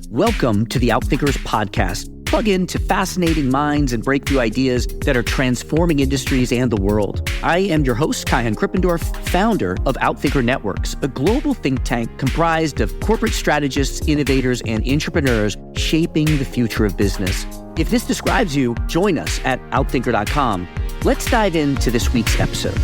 Welcome to the Outthinkers podcast. Plug into fascinating minds and breakthrough ideas that are transforming industries and the world. I am your host, Kaihan Krippendorff, founder of Outthinker Networks, a global think tank comprised of corporate strategists, innovators, and entrepreneurs shaping the future of business. If this describes you, join us at outthinker.com. Let's dive into this week's episode.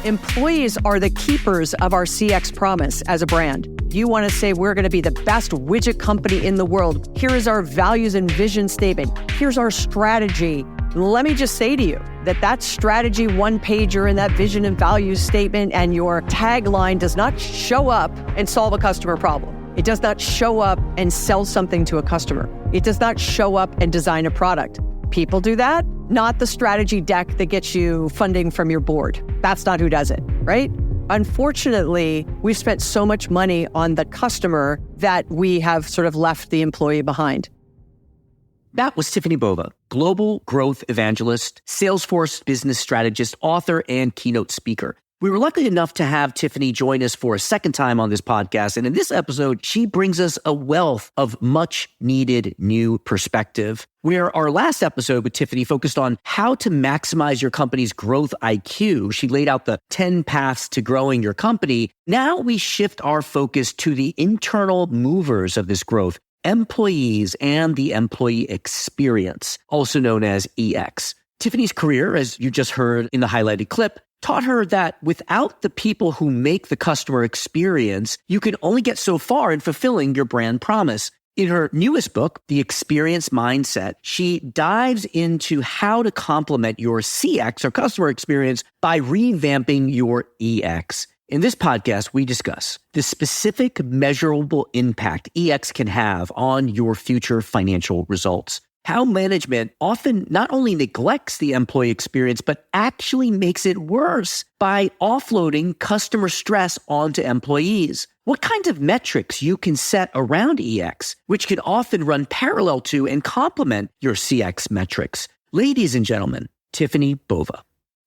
Employees are the keepers of our CX promise as a brand. You want to say we're going to be the best widget company in the world. Here is our values and vision statement. Here's our strategy. Let me just say to you that strategy one-pager and that vision and values statement and your tagline does not show up and solve a customer problem. It does not show up and sell something to a customer. It does not show up and design a product. People do that, not the strategy deck that gets you funding from your board. That's not who does it, right? Unfortunately, we've spent so much money on the customer that we have sort of left the employee behind. That was Tiffani Bova, global growth evangelist, Salesforce business strategist, author, and keynote speaker. We were lucky enough to have Tiffani join us for a second time on this podcast. And in this episode, she brings us a wealth of much needed new perspective. Where our last episode with Tiffani focused on how to maximize your company's growth IQ. She laid out the 10 paths to growing your company. Now we shift our focus to the internal movers of this growth, employees and the employee experience, also known as EX. Tiffani's career, as you just heard in the highlighted clip, taught her that without the people who make the customer experience, you can only get so far in fulfilling your brand promise. In her newest book, The Experience Mindset, she dives into how to complement your CX or customer experience by revamping your EX. In this podcast, we discuss the specific measurable impact EX can have on your future financial results. How management often not only neglects the employee experience, but actually makes it worse by offloading customer stress onto employees. What kinds of metrics you can set around EX, which can often run parallel to and complement your CX metrics. Ladies and gentlemen, Tiffani Bova.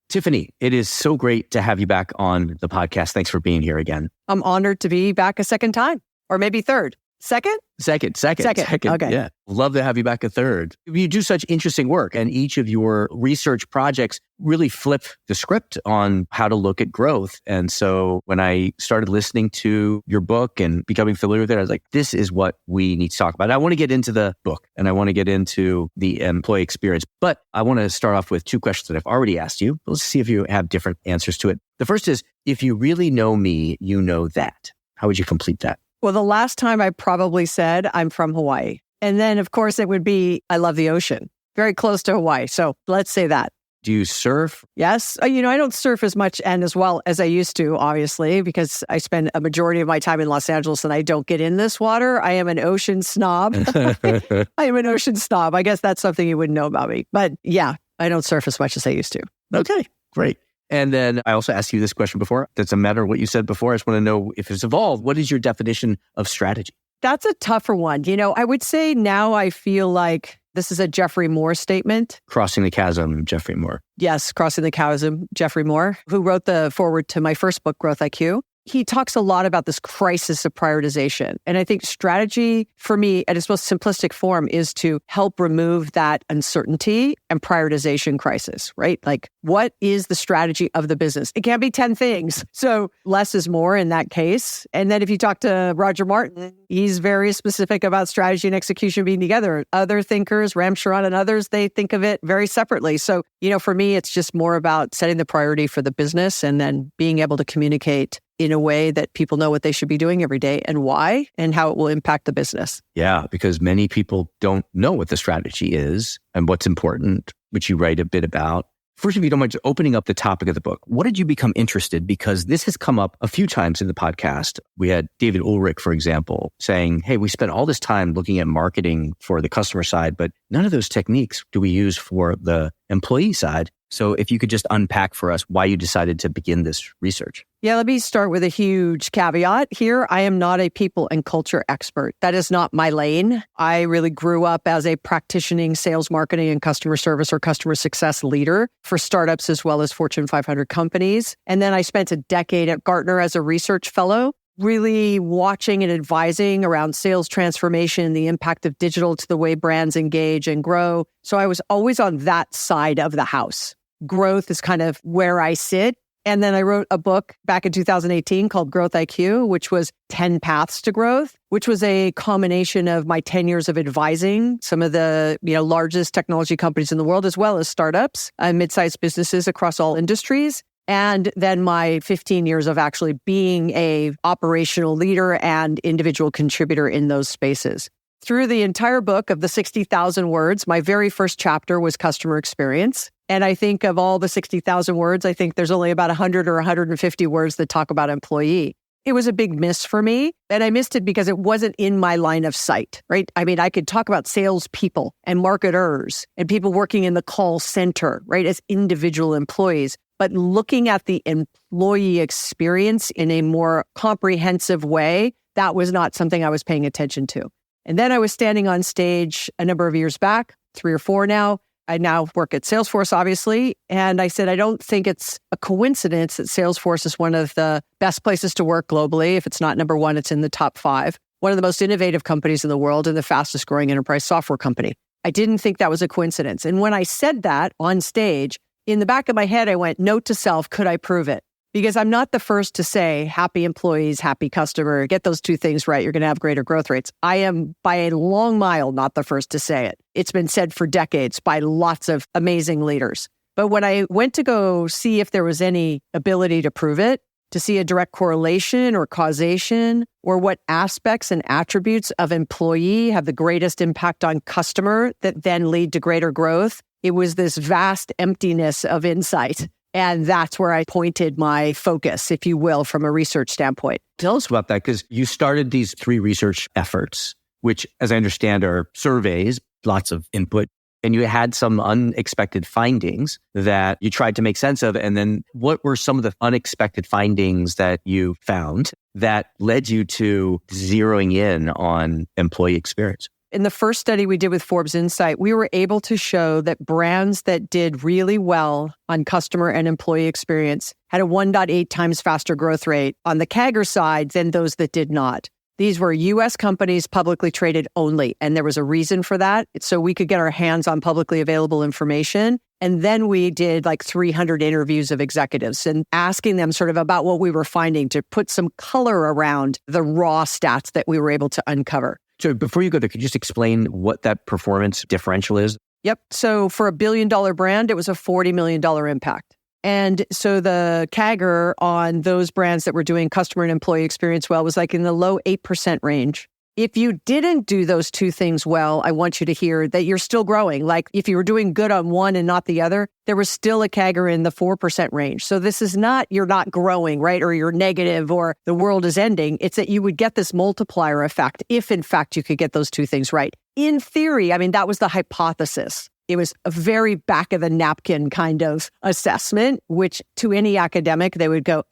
Tiffani, it is so great to have you back on the podcast. Thanks for being here again. I'm honored to be back a second time, or maybe third. Second. Okay. Yeah. Love to have you back a third. You do such interesting work, and each of your research projects really flip the script on how to look at growth. And so when I started listening to your book and becoming familiar with it, I was like, this is what we need to talk about. I want to get into the book and I want to get into the employee experience, but I want to start off with two questions that I've already asked you. Let's see if you have different answers to it. The first is, if you really know me, you know that. How would you complete that? Well, the last time I probably said I'm from Hawaii. And then, of course, it would be, I love the ocean. Very close to Hawaii. So let's say that. Do you surf? Yes. I don't surf as much and as well as I used to, obviously, because I spend a majority of my time in Los Angeles and I don't get in this water. I am an ocean snob. I am an ocean snob. I guess that's something you wouldn't know about me. But yeah, I don't surf as much as I used to. Okay, great. And then I also asked you this question before. Doesn't matter what you said before. I just want to know if it's evolved. What is your definition of strategy? That's a tougher one. I would say now I feel like this is a Jeffrey Moore statement. Crossing the Chasm, Jeffrey Moore. Yes, Crossing the Chasm, Jeffrey Moore, who wrote the foreword to my first book, Growth IQ. He talks a lot about this crisis of prioritization. And I think strategy, for me, at its most simplistic form, is to help remove that uncertainty and prioritization crisis, right? Like, what is the strategy of the business? It can't be 10 things. So less is more in that case. And then if you talk to Roger Martin, he's very specific about strategy and execution being together. Other thinkers, Ram Charan and others, they think of it very separately. So, for me, it's just more about setting the priority for the business and then being able to communicate in a way that people know what they should be doing every day and why and how it will impact the business. Yeah, because many people don't know what the strategy is and what's important, which you write a bit about. First, if you don't mind just opening up the topic of the book, what did you become interested? Because this has come up a few times in the podcast. We had David Ulrich, for example, saying, hey, we spent all this time looking at marketing for the customer side, but none of those techniques do we use for the employee side. So if you could just unpack for us why you decided to begin this research. Yeah, let me start with a huge caveat here. I am not a people and culture expert. That is not my lane. I really grew up as a practicing sales, marketing, and customer service or customer success leader for startups as well as Fortune 500 companies. And then I spent a decade at Gartner as a research fellow, really watching and advising around sales transformation, the impact of digital to the way brands engage and grow. So I was always on that side of the house. Growth is kind of where I sit. And then I wrote a book back in 2018 called Growth IQ, which was 10 Paths to Growth, which was a combination of my 10 years of advising some of the largest technology companies in the world, as well as startups and mid-sized businesses across all industries. And then my 15 years of actually being a operational leader and individual contributor in those spaces. Through the entire book of the 60,000 words, my very first chapter was customer experience. And I think of all the 60,000 words, I think there's only about 100 or 150 words that talk about employee. It was a big miss for me. And I missed it because it wasn't in my line of sight, right? I mean, I could talk about salespeople and marketers and people working in the call center, right, as individual employees. But looking at the employee experience in a more comprehensive way, that was not something I was paying attention to. And then I was standing on stage a number of years back, 3 or 4 now. I now work at Salesforce, obviously. And I said, I don't think it's a coincidence that Salesforce is one of the best places to work globally. If it's not number 1, it's in the top 5. One of the most innovative companies in the world and the fastest growing enterprise software company. I didn't think that was a coincidence. And when I said that on stage, in the back of my head, I went, note to self, could I prove it? Because I'm not the first to say happy employees, happy customer, get those 2 things right, you're going to have greater growth rates. I am by a long mile not the first to say it. It's been said for decades by lots of amazing leaders. But when I went to go see if there was any ability to prove it, to see a direct correlation or causation, or what aspects and attributes of employee have the greatest impact on customer that then lead to greater growth, it was this vast emptiness of insight. And that's where I pointed my focus, if you will, from a research standpoint. Tell us about that, because you started these 3 research efforts, which, as I understand, are surveys, lots of input, and you had some unexpected findings that you tried to make sense of. And then what were some of the unexpected findings that you found that led you to zeroing in on employee experience? In the first study we did with Forbes Insight, we were able to show that brands that did really well on customer and employee experience had a 1.8 times faster growth rate on the CAGR side than those that did not. These were U.S. companies publicly traded only, and there was a reason for that. It's so we could get our hands on publicly available information. And then we did like 300 interviews of executives and asking them sort of about what we were finding to put some color around the raw stats that we were able to uncover. So before you go there, could you just explain what that performance differential is? Yep. So for a $1 billion brand, it was a $40 million impact. And so the CAGR on those brands that were doing customer and employee experience well was like in the low 8% range. If you didn't do those 2 things well, I want you to hear that you're still growing. Like if you were doing good on one and not the other, there was still a CAGR in the 4% range. So this is not, you're not growing, right? Or you're negative or the world is ending. It's that you would get this multiplier effect if in fact you could get those 2 things right. In theory, I mean, that was the hypothesis. It was a very back of the napkin kind of assessment, which to any academic, they would go,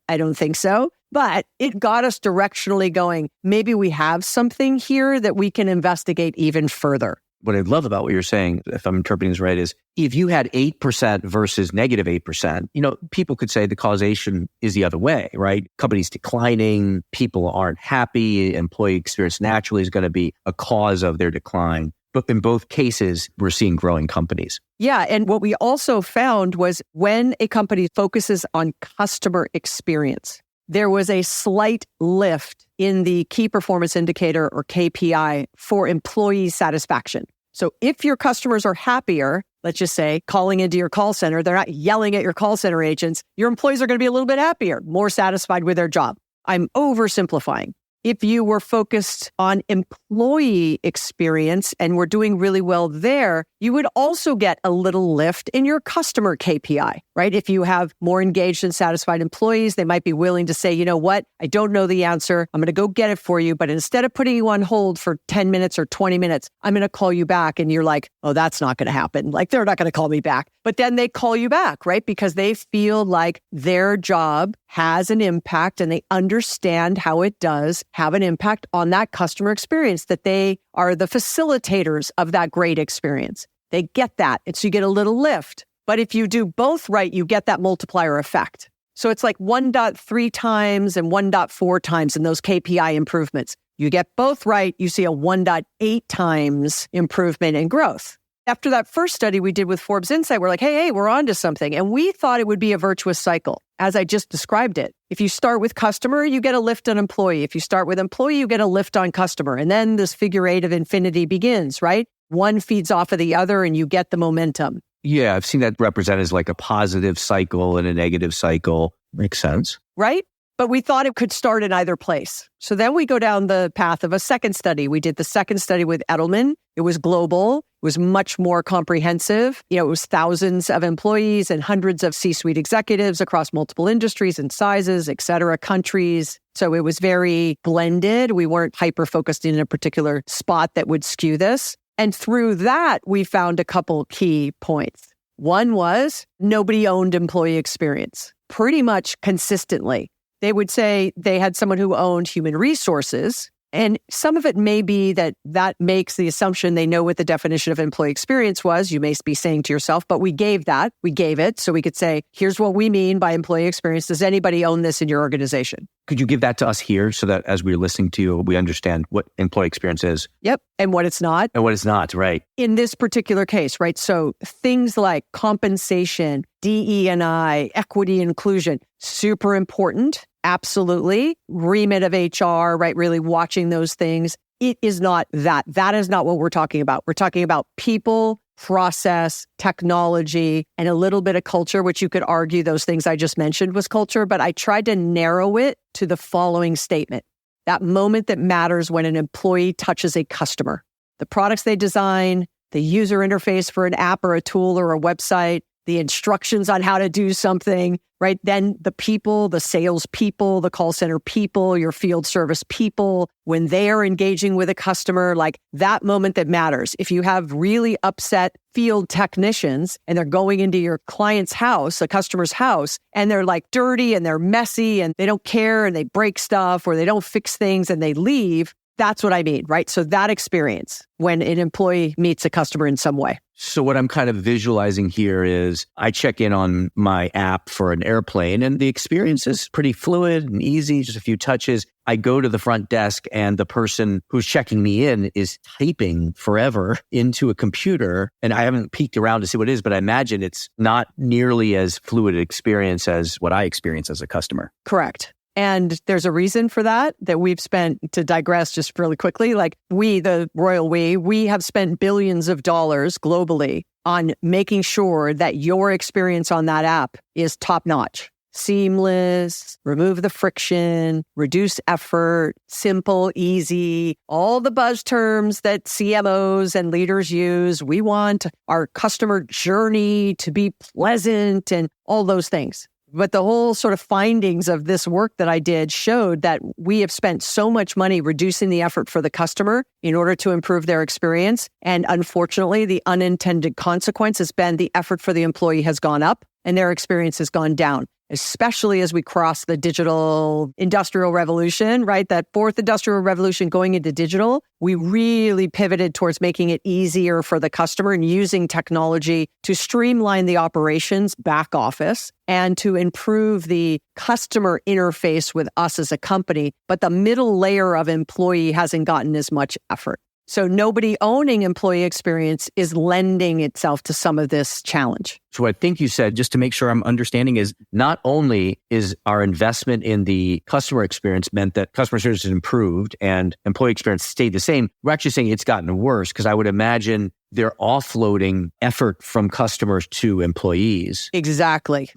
I don't think so. But it got us directionally going, maybe we have something here that we can investigate even further. What I love about what you're saying, if I'm interpreting this right, is if you had 8% versus negative 8%, people could say the causation is the other way, right? Companies declining, people aren't happy, employee experience naturally is going to be a cause of their decline. But in both cases, we're seeing growing companies. Yeah. And what we also found was when a company focuses on customer experience, there was a slight lift in the key performance indicator or KPI for employee satisfaction. So if your customers are happier, let's just say calling into your call center, they're not yelling at your call center agents, your employees are going to be a little bit happier, more satisfied with their job. I'm oversimplifying. If you were focused on employee experience and were doing really well there, you would also get a little lift in your customer KPI, right? If you have more engaged and satisfied employees, they might be willing to say, you know what, I don't know the answer. I'm going to go get it for you. But instead of putting you on hold for 10 minutes or 20 minutes, I'm going to call you back. And you're like, oh, that's not going to happen. Like, they're not going to call me back. But then they call you back, right? Because they feel like their job has an impact and they understand how it does have an impact on that customer experience, that they are the facilitators of that great experience. They get that. And so you get a little lift. But if you do both right, you get that multiplier effect. So it's like 1.3 times and 1.4 times in those KPI improvements. You get both right, you see a 1.8 times improvement in growth. After that first study we did with Forbes Insight, we're like, hey, we're onto something. And we thought it would be a virtuous cycle, as I just described it. If you start with customer, you get a lift on employee. If you start with employee, you get a lift on customer. And then this figure eight of infinity begins, right? One feeds off of the other and you get the momentum. Yeah, I've seen that represented as like a positive cycle and a negative cycle. Makes sense. Right? But we thought it could start in either place. So then we go down the path of a second study. We did the second study with Edelman. It was global. It was much more comprehensive. It was thousands of employees and hundreds of C-suite executives across multiple industries and sizes, et cetera, countries. So it was very blended. We weren't hyper-focused in a particular spot that would skew this. And through that, we found a couple key points. One was nobody owned employee experience pretty much consistently. They would say they had someone who owned human resources. And some of it may be that makes the assumption they know what the definition of employee experience was. You may be saying to yourself, but we gave it so we could say, here's what we mean by employee experience. Does anybody own this in your organization? Could you give that to us here so that as we're listening to you, we understand what employee experience is? Yep. And what it's not. And what it's not, right. In this particular case, right? So things like compensation, DE&I, equity, inclusion, super important. Absolutely. Remit of HR, right? Really watching those things. It is not that. That is not what we're talking about. We're talking about people, process, technology, and a little bit of culture, which you could argue those things I just mentioned was culture, but I tried to narrow it to the following statement. That moment that matters when an employee touches a customer. The products they design, the user interface for an app or a tool or a website, the instructions on how to do something, right? Then the people, the sales people, the call center people, your field service people, when they are engaging with a customer, like that moment that matters. If you have really upset field technicians and they're going into your client's house, a customer's house, and they're like dirty and they're messy and they don't care and they break stuff or they don't fix things and they leave, that's what I mean, right? So that experience when an employee meets a customer in some way. So what I'm kind of visualizing here is I check in on my app for an airplane and the experience is pretty fluid and easy, just a few touches. I go to the front desk and the person who's checking me in is typing forever into a computer. And I haven't peeked around to see what it is, but I imagine it's not nearly as fluid an experience as what I experience as a customer. Correct. And there's a reason for that we've spent, to digress just really quickly, like the royal we have spent billions of dollars globally on making sure that your experience on that app is top-notch. Seamless, remove the friction, reduce effort, simple, easy, all the buzz terms that CMOs and leaders use. We want our customer journey to be pleasant and all those things. But the whole sort of findings of this work that I did showed that we have spent so much money reducing the effort for the customer in order to improve their experience. And unfortunately, the unintended consequence has been the effort for the employee has gone up and their experience has gone down, especially as we cross the digital industrial revolution, right? That fourth industrial revolution going into digital, we really pivoted towards making it easier for the customer and using technology to streamline the operations back office and to improve the customer interface with us as a company. But the middle layer of employee hasn't gotten as much effort. So nobody owning employee experience is lending itself to some of this challenge. So what I think you said, just to make sure I'm understanding, is not only is our investment in the customer experience meant that customer service has improved and employee experience stayed the same, we're actually saying it's gotten worse because I would imagine they're offloading effort from customers to employees. Exactly.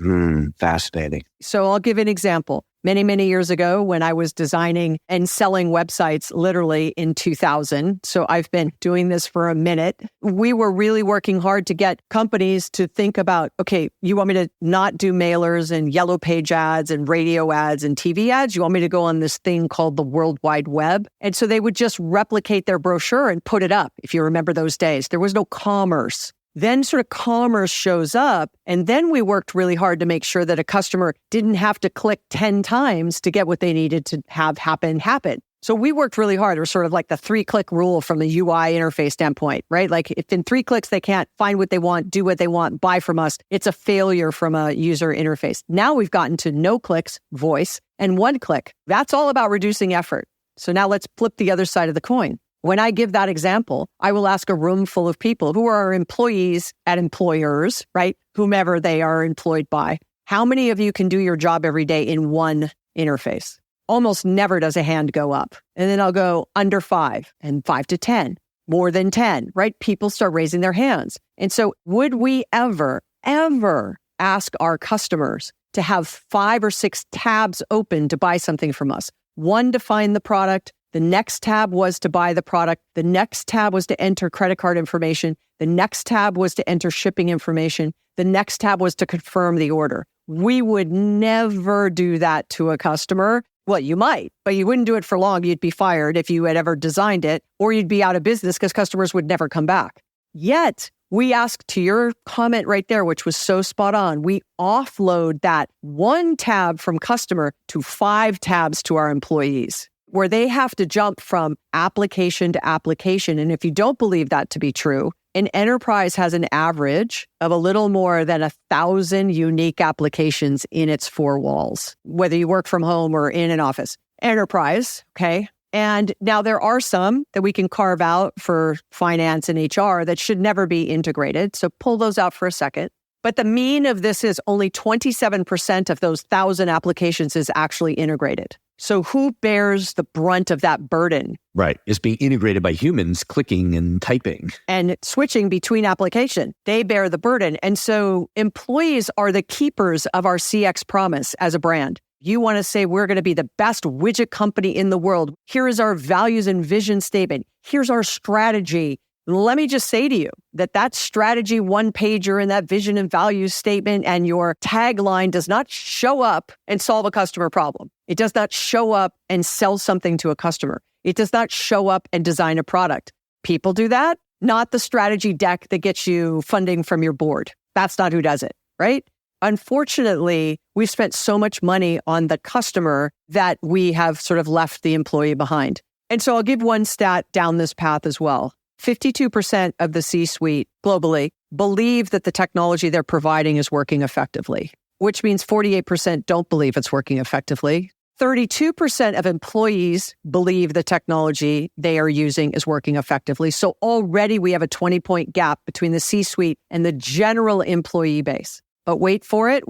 Fascinating. So I'll give an example. many, many years ago when I was designing and selling websites literally in 2000. So I've been doing this for a minute. We were really working hard to get companies to think about, okay, you want me to not do mailers and yellow page ads and radio ads and TV ads? You want me to go on this thing called the World Wide Web? And so they would just replicate their brochure and put it up. If you remember those days, there was no commerce. Then sort of commerce shows up, and then we worked really hard to make sure that a customer didn't have to click 10 times to get what they needed to have happen. So we worked really hard. It was sort of like the 3-click rule from a UI interface standpoint, right? Like if in 3 clicks they can't find what they want, do what they want, buy from us, it's a failure from a user interface. Now we've gotten to no clicks, voice, and 1 click. That's all about reducing effort. So now let's flip the other side of the coin. When I give that example, I will ask a room full of people who are employees at employers, right? Whomever they are employed by. How many of you can do your job every day in 1 interface? Almost never does a hand go up. And then I'll go under 5 and 5 to 10, more than 10, right? People start raising their hands. And so would we ever ask our customers to have 5 or 6 tabs open to buy something from us? 1 to find the product. The next tab was to buy the product. The next tab was to enter credit card information. The next tab was to enter shipping information. The next tab was to confirm the order. We would never do that to a customer. Well, you might, but you wouldn't do it for long. You'd be fired if you had ever designed it, or you'd be out of business because customers would never come back. Yet, we ask, to your comment right there, which was so spot on, we offload that 1 tab from customer to 5 tabs to our employees, where they have to jump from application to application. And if you don't believe that to be true, an enterprise has an average of a little more than 1,000 unique applications in its 4 walls, whether you work from home or in an office. Enterprise, okay? And now there are some that we can carve out for finance and HR that should never be integrated. So pull those out for a second. But the mean of this is only 27% of those 1,000 applications is actually integrated. So who bears the brunt of that burden? Right. It's being integrated by humans clicking and typing. And switching between application. They bear the burden. And so employees are the keepers of our CX promise as a brand. You want to say we're going to be the best widget company in the world. Here is our values and vision statement. Here's our strategy. Let me just say to you that strategy 1-pager and that vision and values statement and your tagline does not show up and solve a customer problem. It does not show up and sell something to a customer. It does not show up and design a product. People do that, not the strategy deck that gets you funding from your board. That's not who does it, right? Unfortunately, we've spent so much money on the customer that we have sort of left the employee behind. And so I'll give one stat down this path as well. 52% of the C-suite globally believe that the technology they're providing is working effectively, which means 48% don't believe it's working effectively. 32% of employees believe the technology they are using is working effectively. So already we have a 20-point gap between the C-suite and the general employee base. But wait for it,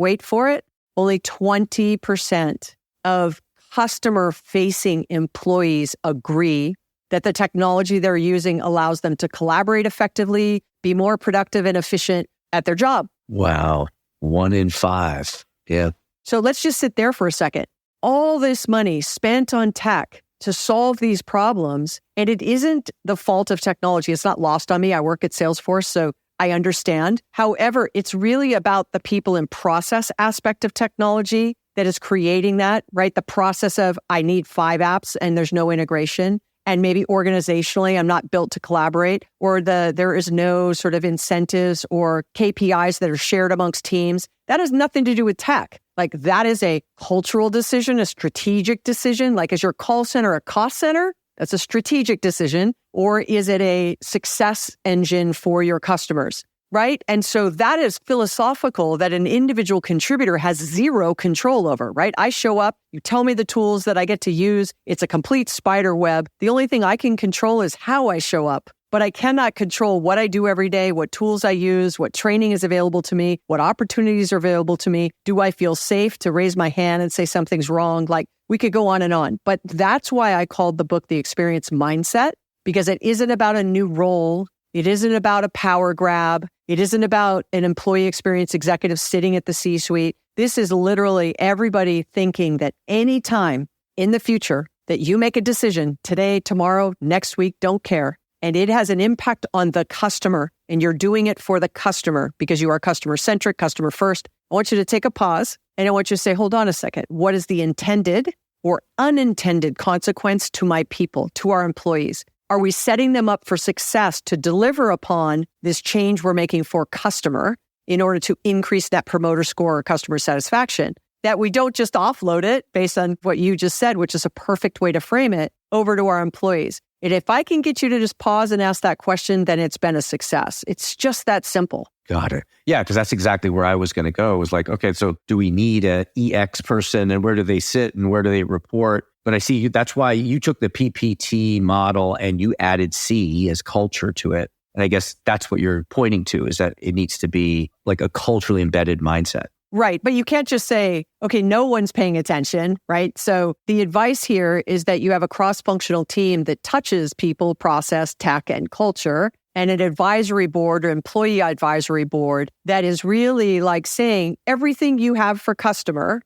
only 20% of customer-facing employees agree that the technology they're using allows them to collaborate effectively, be more productive and efficient at their job. Wow. 1 in 5. Yeah. So let's just sit there for a second. All this money spent on tech to solve these problems, and it isn't the fault of technology. It's not lost on me. I work at Salesforce, so I understand. However, it's really about the people and process aspect of technology that is creating that, right? The process of I need 5 apps and there's no integration. And maybe organizationally, I'm not built to collaborate, or there is no sort of incentives or KPIs that are shared amongst teams. That has nothing to do with tech. Like that is a cultural decision, a strategic decision. Like is your call center a cost center? That's a strategic decision. Or is it a success engine for your customers? Right? And so that is philosophical that an individual contributor has zero control over, right? I show up, you tell me the tools that I get to use. It's a complete spider web. The only thing I can control is how I show up, but I cannot control what I do every day, what tools I use, what training is available to me, what opportunities are available to me. Do I feel safe to raise my hand and say something's wrong? Like we could go on and on, but that's why I called the book The Experience Mindset, because it isn't about a new role. It isn't about a power grab. It isn't about an employee experience executive sitting at the C-suite. This is literally everybody thinking that anytime in the future that you make a decision today, tomorrow, next week, don't care, and it has an impact on the customer, and you're doing it for the customer because you are customer-centric, customer first, I want you to take a pause, and I want you to say, hold on a second. What is the intended or unintended consequence to my people, to our employees? Are we setting them up for success to deliver upon this change we're making for customer in order to increase that promoter score or customer satisfaction? That we don't just offload it based on what you just said, which is a perfect way to frame it, over to our employees. And if I can get you to just pause and ask that question, then it's been a success. It's just that simple. Got it. Yeah, because that's exactly where I was going to go. It was like, okay, so do we need a EX person, and where do they sit and where do they report? But I see that's why you took the PPT model and you added C as culture to it. And I guess that's what you're pointing to, is that it needs to be like a culturally embedded mindset. Right. But you can't just say, okay, no one's paying attention, right? So the advice here is that you have a cross-functional team that touches people, process, tech, and culture, and an advisory board or employee advisory board that is really like saying everything you have for customer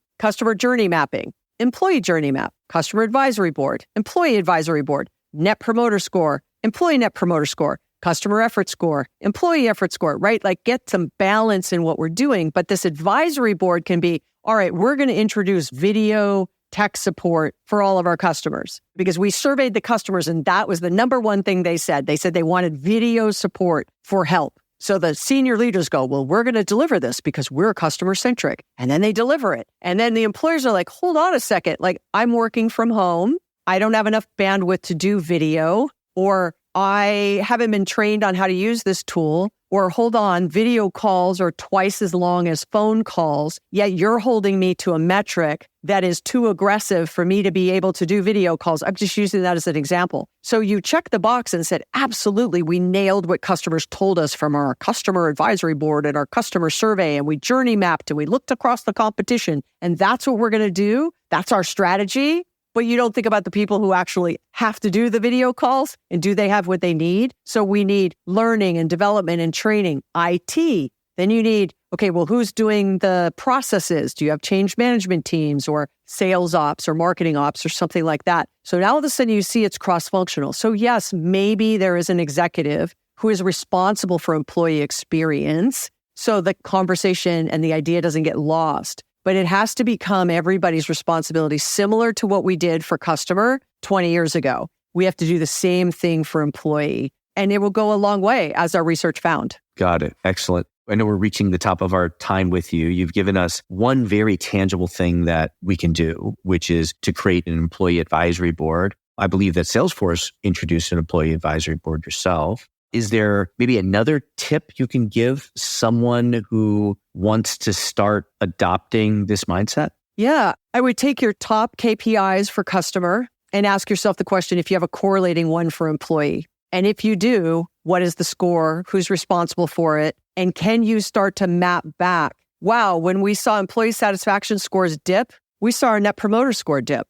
journey mapping, employee journey map, customer advisory board, employee advisory board, net promoter score, employee net promoter score, customer effort score, employee effort score, right? Like get some balance in what we're doing. But this advisory board can be, all right, we're going to introduce video tech support for all of our customers because we surveyed the customers and that was the number one thing they said. They said they wanted video support for help. So the senior leaders go, well, we're going to deliver this because we're customer centric. And then they deliver it. And then the employers are like, hold on a second. Like I'm working from home. I don't have enough bandwidth to do video, or I haven't been trained on how to use this tool, or hold on, video calls are twice as long as phone calls, yet you're holding me to a metric that is too aggressive for me to be able to do video calls. I'm just using that as an example. So you check the box and said, absolutely, we nailed what customers told us from our customer advisory board and our customer survey, and we journey mapped and we looked across the competition, and that's what we're going to do. That's our strategy. But you don't think about the people who actually have to do the video calls, and do they have what they need? So we need learning and development and training, IT. Then you need, okay, well, who's doing the processes? Do you have change management teams or sales ops or marketing ops or something like that? So now all of a sudden you see it's cross-functional. So yes, maybe there is an executive who is responsible for employee experience, so the conversation and the idea doesn't get lost. But it has to become everybody's responsibility, similar to what we did for customer 20 years ago. We have to do the same thing for employee, and it will go a long way, as our research found. Got it. Excellent. I know we're reaching the top of our time with you. You've given us one very tangible thing that we can do, which is to create an employee advisory board. I believe that Salesforce introduced an employee advisory board yourself. Is there maybe another tip you can give someone who wants to start adopting this mindset? Yeah, I would take your top KPIs for customer and ask yourself the question if you have a correlating one for employee. And if you do, what is the score? Who's responsible for it? And can you start to map back? Wow, when we saw employee satisfaction scores dip, we saw our net promoter score dip.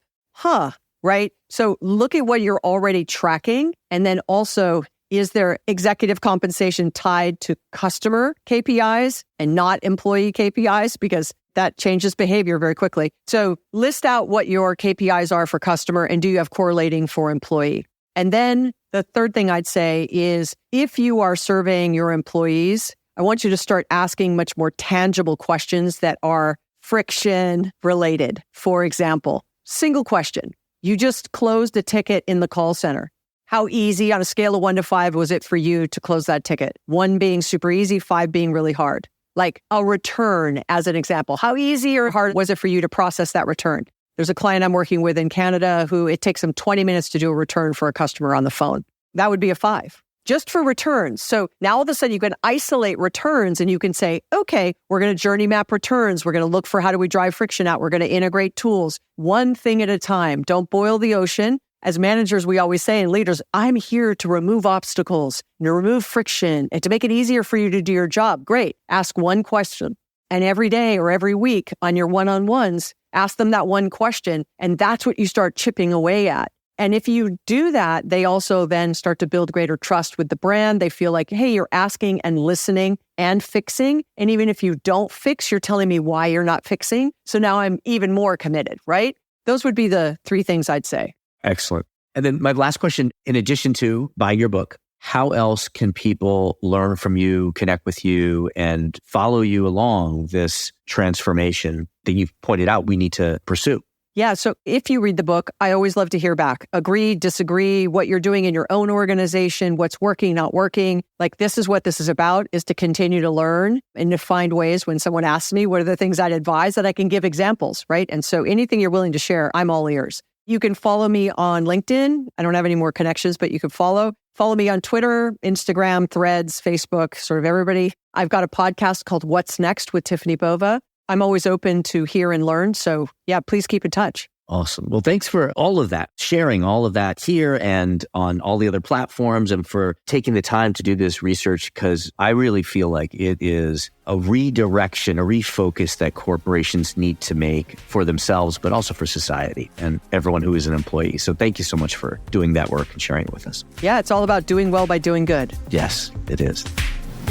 Right? So look at what you're already tracking, and then also, is there executive compensation tied to customer KPIs and not employee KPIs? Because that changes behavior very quickly. So list out what your KPIs are for customer, and do you have correlating for employee? And then the third thing I'd say is, if you are surveying your employees, I want you to start asking much more tangible questions that are friction related. For example, single question. You just closed a ticket in the call center. How easy on a scale of 1 to 5 was it for you to close that ticket? 1 being super easy, 5 being really hard. Like a return as an example. How easy or hard was it for you to process that return? There's a client I'm working with in Canada who it takes them 20 minutes to do a return for a customer on the phone. That would be a 5. Just for returns. So now all of a sudden you can isolate returns and you can say, okay, we're going to journey map returns. We're going to look for how do we drive friction out. We're going to integrate tools. One thing at a time. Don't boil the ocean. As managers, we always say, and leaders, I'm here to remove obstacles, to remove friction, and to make it easier for you to do your job. Great. Ask one question. And every day or every week on your one-on-ones, ask them that one question. And that's what you start chipping away at. And if you do that, they also then start to build greater trust with the brand. They feel like, hey, you're asking and listening and fixing. And even if you don't fix, you're telling me why you're not fixing. So now I'm even more committed, right? Those would be the three things I'd say. Excellent. And then my last question, in addition to buying your book, how else can people learn from you, connect with you, and follow you along this transformation that you've pointed out we need to pursue? Yeah. So if you read the book, I always love to hear back. Agree, disagree, what you're doing in your own organization, what's working, not working. Like, this is what this is about, is to continue to learn and to find ways when someone asks me, what are the things I'd advise, that I can give examples, right? And so anything you're willing to share, I'm all ears. You can follow me on LinkedIn. I don't have any more connections, but you can follow me on Twitter, Instagram, Threads, Facebook, sort of everybody. I've got a podcast called What's Next with Tiffani Bova. I'm always open to hear and learn. So yeah, please keep in touch. Awesome. Well, thanks for all of that, sharing all of that here and on all the other platforms, and for taking the time to do this research, because I really feel like it is a redirection, a refocus that corporations need to make for themselves, but also for society and everyone who is an employee. So thank you so much for doing that work and sharing it with us. Yeah, it's all about doing well by doing good. Yes, it is.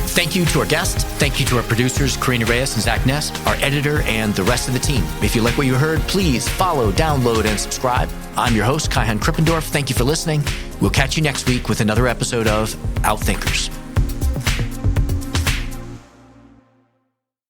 Thank you to our guests. Thank you to our producers, Karina Reyes and Zach Ness, our editor, and the rest of the team. If you like what you heard, please follow, download, and subscribe. I'm your host, Kaihan Krippendorf. Thank you for listening. We'll catch you next week with another episode of Outthinkers.